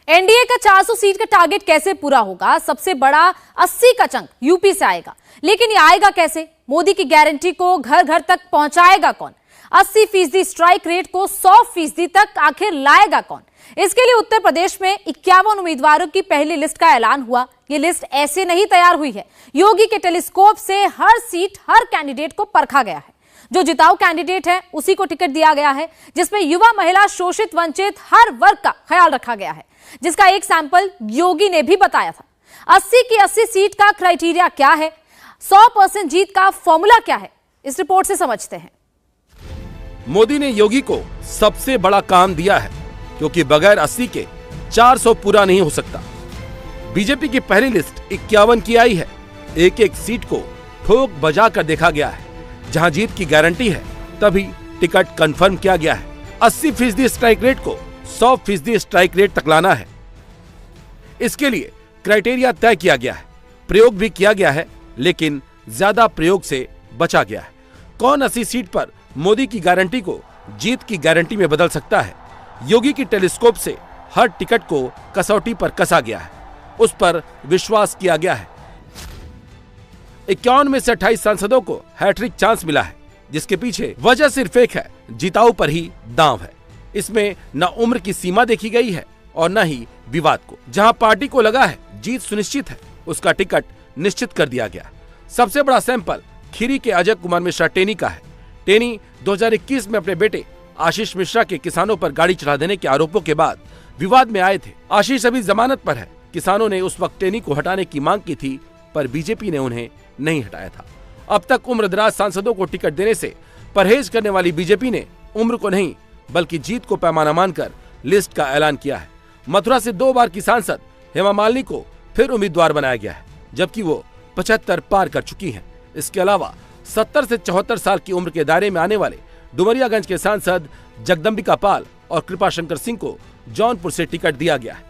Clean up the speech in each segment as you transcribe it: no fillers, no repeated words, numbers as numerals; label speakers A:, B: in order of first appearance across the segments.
A: NDA का 400 seat का target कैसे पूरा होगा? सबसे बड़ा 80 का चंक यूपी से आएगा, लेकिन ये आएगा कैसे? मोदी की गारंटी को घर घर तक पहुंचाएगा कौन? 80% स्ट्राइक रेट को 100% तक आखिर लाएगा कौन? इसके लिए उत्तर प्रदेश में 51 उम्मीदवारों की पहली लिस्ट का ऐलान हुआ। ये लिस्ट ऐसे नहीं तैयार हुई है, योगी के टेलीस्कोप से हर सीट, हर कैंडिडेट को परखा गया है। जो जिताऊ कैंडिडेट है उसी को टिकट दिया गया है, जिसमें युवा, महिला, शोषित, वंचित हर वर्ग का ख्याल रखा गया है, जिसका एक सैंपल योगी ने भी बताया था। 80 की 80 सीट का क्राइटेरिया क्या है? 100% जीत का फॉर्मूला क्या है? इस रिपोर्ट से समझते हैं।
B: मोदी ने योगी को सबसे बड़ा काम दिया है, क्योंकि बगैर 80 के 400 पूरा नहीं हो सकता। बीजेपी की पहली लिस्ट 51 की आई है। एक एक सीट को ठोक बजा कर देखा गया है। जहां जीत की गारंटी है तभी टिकट कंफर्म किया गया है। 80% स्ट्राइक रेट को 100% स्ट्राइक रेट तक लाना है। इसके लिए क्राइटेरिया तय किया गया है, प्रयोग भी किया गया है, लेकिन ज्यादा प्रयोग से बचा गया है। कौन 80 सीट पर मोदी की गारंटी को जीत की गारंटी में बदल सकता है? योगी की टेलीस्कोप से हर टिकट को कसौटी पर कसा गया है, उस पर विश्वास किया गया है। 51 में से 28 सांसदों को हैट्रिक चांस मिला है, जिसके पीछे वजह सिर्फ एक है, जिताऊ पर ही दांव है। इसमें न उम्र की सीमा देखी गई है और न ही विवाद को। जहां पार्टी को लगा है जीत सुनिश्चित है, उसका टिकट निश्चित कर दिया गया। सबसे बड़ा सैंपल खीरी के अजय कुमार मिश्रा टेनी का है। टेनी 2021 में अपने बेटे आशीष मिश्रा के किसानों पर गाड़ी चढ़ा देने के आरोपों के बाद विवाद में आए थे। आशीष अभी जमानत पर है। किसानों ने उस वक्त टेनी को हटाने की मांग की थी, पर बीजेपी ने उन्हें नहीं हटाया था। अब तक उम्रदराज सांसदों को टिकट देने से परहेज करने वाली बीजेपी ने उम्र को नहीं बल्कि जीत को पैमाना मानकर लिस्ट का ऐलान किया है। मथुरा से 2 बार की सांसद हेमा मालिनी को फिर उम्मीदवार बनाया गया है, जबकि वो 75 पार कर चुकी हैं। इसके अलावा 70 से 74 साल की उम्र के दायरे में आने वाले डुमरियागंज के सांसद जगदम्बिका पाल और कृपाशंकर सिंह को जौनपुर से टिकट दिया गया है।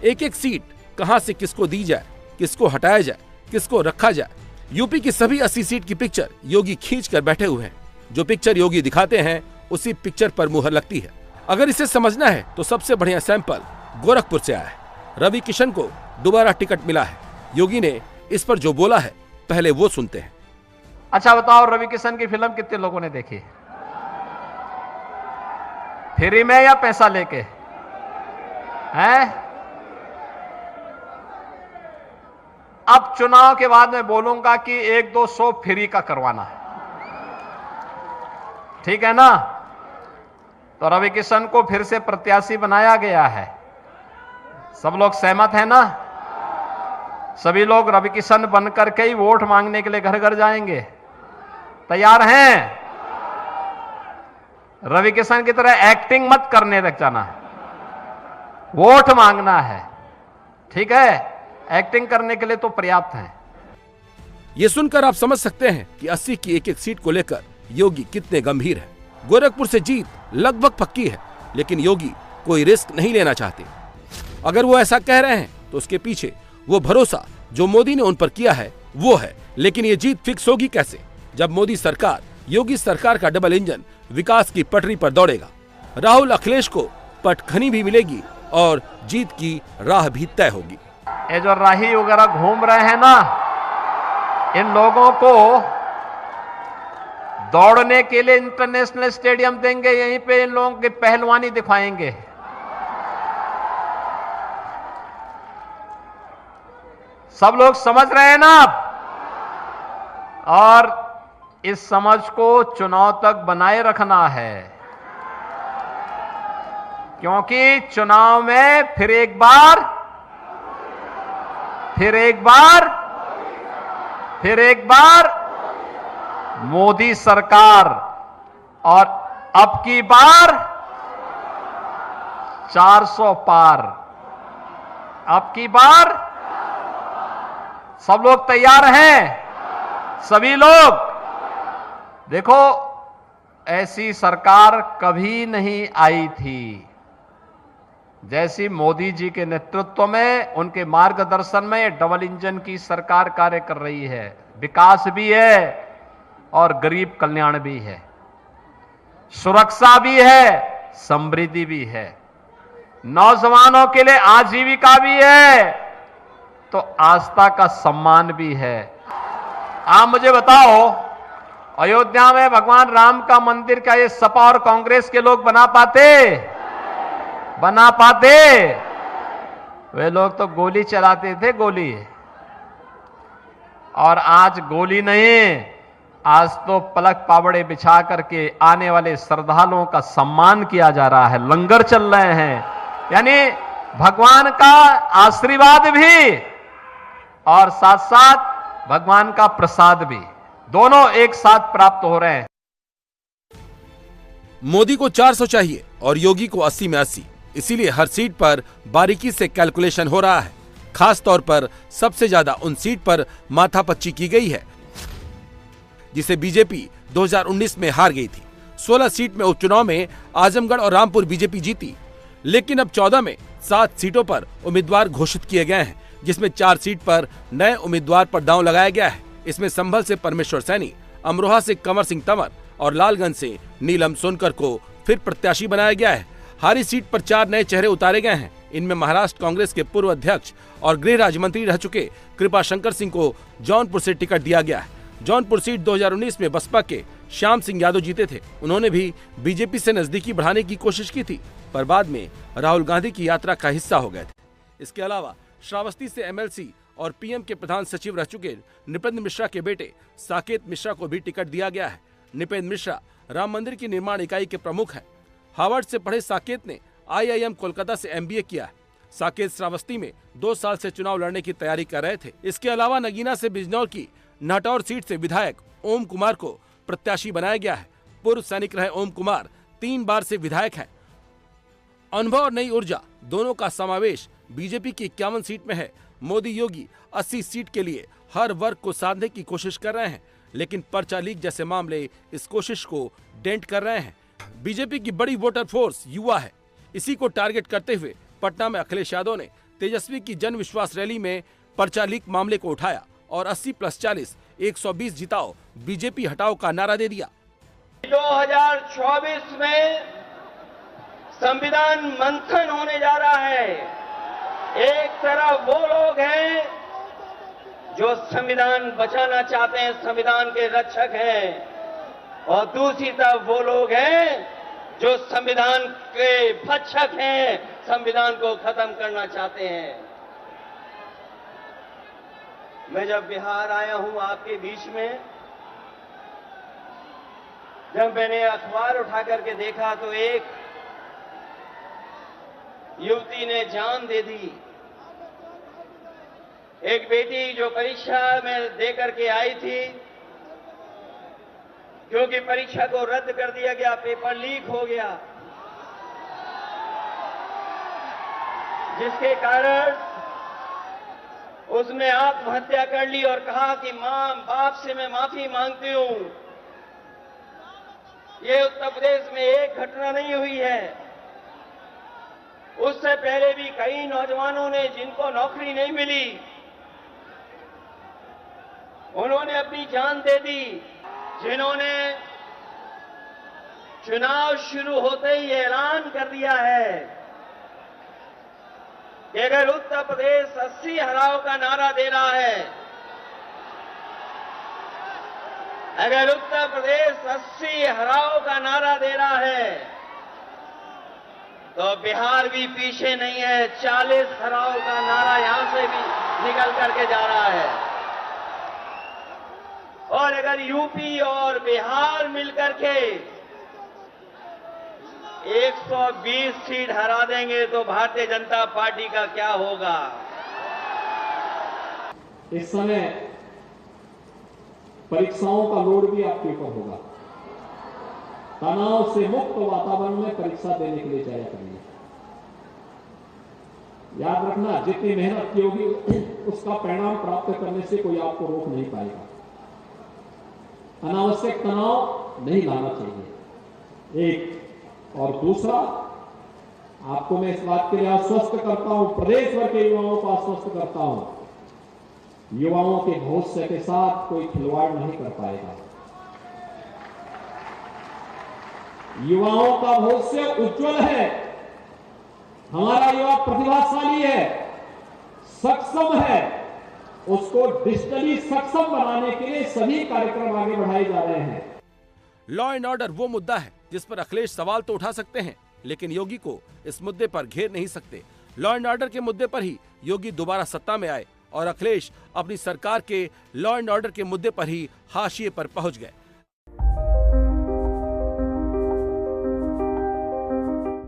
B: एक एक सीट कहां से किसको दी जाए, किसको हटाया जाए, किसको रखा जाए, यूपी की सभी 80 सीट की पिक्चर योगी खींच कर बैठे हुए हैं। जो पिक्चर योगी दिखाते हैं उसी पिक्चर पर मुहर लगती है। अगर इसे समझना है तो सबसे बढ़िया सैंपल गोरखपुर से आया है। रवि किशन को दोबारा टिकट मिला है। योगी ने इस पर जो बोला है पहले वो सुनते हैं।
C: अच्छा बताओ, रवि किशन की फिल्म कितने लोगों ने देखी? फ्री में या पैसा लेके? हैं? अब चुनाव के बाद मैं बोलूंगा कि 1-2 फ्री का करवाना है, ठीक है ना? तो रवि किशन को फिर से प्रत्याशी बनाया गया है। सब लोग सहमत हैं ना? सभी लोग रवि किशन बनकर के ही वोट मांगने के लिए घर घर जाएंगे। तैयार हैं? रवि किशन की तरह एक्टिंग मत करने तक जाना है, वोट मांगना है, ठीक है? एक्टिंग करने के लिए तो पर्याप्त है।
B: ये सुनकर आप समझ सकते हैं कि 80 की एक एक सीट को लेकर योगी कितने गंभीर है। गोरखपुर से जीत लगभग पक्की है, लेकिन योगी कोई रिस्क नहीं लेना चाहते। अगर वो ऐसा कह रहे हैं तो उसके पीछे वो भरोसा जो मोदी ने उन पर किया है वो है। लेकिन ये जीत फिक्स होगी कैसे, जब मोदी सरकार, योगी सरकार का डबल इंजन विकास की पटरी पर दौड़ेगा। राहुल अखिलेश को पटखनी भी मिलेगी और जीत की राह भी तय होगी।
C: ये जो राही वगैरह घूम रहे हैं ना, इन लोगों को दौड़ने के लिए इंटरनेशनल स्टेडियम देंगे, यहीं पे इन लोगों की पहलवानी दिखाएंगे। सब लोग समझ रहे हैं ना आप? और इस समझ को चुनाव तक बनाए रखना है, क्योंकि चुनाव में फिर एक बार मोदी सरकार, और अब की बार 400 पार। अब की बार सब लोग तैयार हैं? सभी लोग देखो, ऐसी सरकार कभी नहीं आई थी जैसी मोदी जी के नेतृत्व में, उनके मार्गदर्शन में डबल इंजन की सरकार कार्य कर रही है। विकास भी है और गरीब कल्याण भी है, सुरक्षा भी है, समृद्धि भी है। नौजवानों के लिए आजीविका भी है तो आस्था का सम्मान भी है। आप मुझे बताओ, अयोध्या में भगवान राम का मंदिर का ये सपा और कांग्रेस के लोग बना पाते? वे लोग तो गोली चलाते थे, गोली। और आज गोली नहीं, आज तो पलक पावड़े बिछा करके आने वाले श्रद्धालुओं का सम्मान किया जा रहा है, लंगर चल रहे हैं। यानी भगवान का आशीर्वाद भी और साथ साथ भगवान का प्रसाद भी, दोनों एक साथ प्राप्त हो रहे हैं।
B: मोदी को 400 चाहिए और योगी को 80 में 80, इसीलिए हर सीट पर बारीकी से कैलकुलेशन हो रहा है। खास तौर पर सबसे ज्यादा उन सीट पर माथापच्ची की गई है जिसे बीजेपी 2019 में हार गई थी। 16 सीट में उपचुनाव में आजमगढ़ और रामपुर बीजेपी जीती, लेकिन अब 14 में 7 सीटों पर उम्मीदवार घोषित किए गए हैं, जिसमें 4 सीट पर नए उम्मीदवार पर दांव लगाया गया है। इसमें संभल से परमेश्वर सैनी, अमरोहा से कंवर सिंह तंवर और लालगंज से नीलम सोनकर को फिर प्रत्याशी बनाया गया है। हारी सीट पर 4 नए चेहरे उतारे गए हैं। इनमें महाराष्ट्र कांग्रेस के पूर्व अध्यक्ष और गृह राज्य मंत्री रह चुके कृपा शंकर सिंह को जौनपुर से टिकट दिया गया है। जौनपुर सीट 2019 में बसपा के श्याम सिंह यादव जीते थे। उन्होंने भी बीजेपी से नजदीकी बढ़ाने की कोशिश की थी, पर बाद में राहुल गांधी की यात्रा का हिस्सा हो गए थे। इसके अलावा श्रावस्ती से एमएलसी और पीएम के प्रधान सचिव रह चुके नृपेंद्र मिश्रा के बेटे साकेत मिश्रा को भी टिकट दिया गया है। नृपेंद्र मिश्रा राम मंदिर की निर्माण इकाई के प्रमुख हैं। हार्वर्ड से पढ़े साकेत ने IIM कोलकाता से MBA किया है। साकेत श्रावस्ती में 2 साल से चुनाव लड़ने की तैयारी कर रहे थे। इसके अलावा नगीना से बिजनौर की नाटौर सीट से विधायक ओम कुमार को प्रत्याशी बनाया गया है। पूर्व सैनिक रहे ओम कुमार 3 बार से विधायक हैं। अनुभव और नई ऊर्जा दोनों का समावेश बीजेपी की 51 सीट में है। मोदी योगी 80 सीट के लिए हर वर्ग को साधने की कोशिश कर रहे हैं, लेकिन पर्चा लीक जैसे मामले इस कोशिश को डेंट कर रहे हैं। बीजेपी की बड़ी वोटर फोर्स युवा है। इसी को टारगेट करते हुए पटना में अखिलेश यादव ने तेजस्वी की जन विश्वास रैली में पर्चा लीक मामले को उठाया और 80+40 120 जिताओ, बीजेपी हटाओ का नारा दे दिया।
D: 2024 में संविधान मंथन होने जा रहा है। एक तरफ वो लोग हैं जो संविधान बचाना चाहते हैं, संविधान के रक्षक हैं, और दूसरी तरफ वो लोग हैं जो संविधान के भक्षक हैं, संविधान को खत्म करना चाहते हैं। मैं जब बिहार आया हूं आपके बीच में, जब मैंने अखबार उठा करके देखा तो एक युवती ने जान दे दी। एक बेटी जो परीक्षा में दे करके आई थी, क्योंकि परीक्षा को रद्द कर दिया गया, पेपर लीक हो गया, जिसके कारण उसने आत्महत्या कर ली और कहा कि मां बाप से मैं माफी मांगती हूं। ये उत्तर प्रदेश में एक घटना नहीं हुई है। उससे पहले भी कई नौजवानों ने, जिनको नौकरी नहीं मिली, उन्होंने अपनी जान दे दी। जिन्होंने चुनाव शुरू होते ही ऐलान कर दिया है कि अगर उत्तर प्रदेश 80 हराओ का नारा दे रहा है, अगर उत्तर प्रदेश 80 हराओ का नारा दे रहा है, तो बिहार भी पीछे नहीं है। 40 हराओ का नारा यहां से भी निकल करके जा रहा है। और अगर यूपी और बिहार मिलकर के 120 सीट हरा देंगे तो भारतीय जनता पार्टी का क्या होगा?
E: इस समय परीक्षाओं का लोड भी आपके ऊपर होगा। तनाव से मुक्त वातावरण में परीक्षा देने के लिए जाया करिए। याद रखना, जितनी मेहनत की होगी उसका परिणाम प्राप्त करने से कोई आपको रोक नहीं पाएगा। अनावश्यक तनाव नहीं लाना चाहिए, एक। और दूसरा, आपको मैं इस बात के लिए आश्वस्त करता हूं, प्रदेश भर के युवाओं को आश्वस्त करता हूं, युवाओं के भविष्य के साथ कोई खिलवाड़ नहीं कर पाएगा। युवाओं का भविष्य उज्जवल है। हमारा युवा प्रतिभाशाली है, सक्षम है, उसको डिजिटली सक्षम बनाने के लिए सभी कार्यक्रम आगे बढ़ाए जा रहे हैं।
B: लॉ एंड ऑर्डर वो मुद्दा है जिस पर अखिलेश सवाल तो उठा सकते हैं, लेकिन योगी को इस मुद्दे पर घेर नहीं सकते। लॉ एंड ऑर्डर के मुद्दे पर ही योगी दोबारा सत्ता में आए और अखिलेश अपनी सरकार के लॉ एंड ऑर्डर के मुद्दे पर ही हाशिए पर पहुंच गए।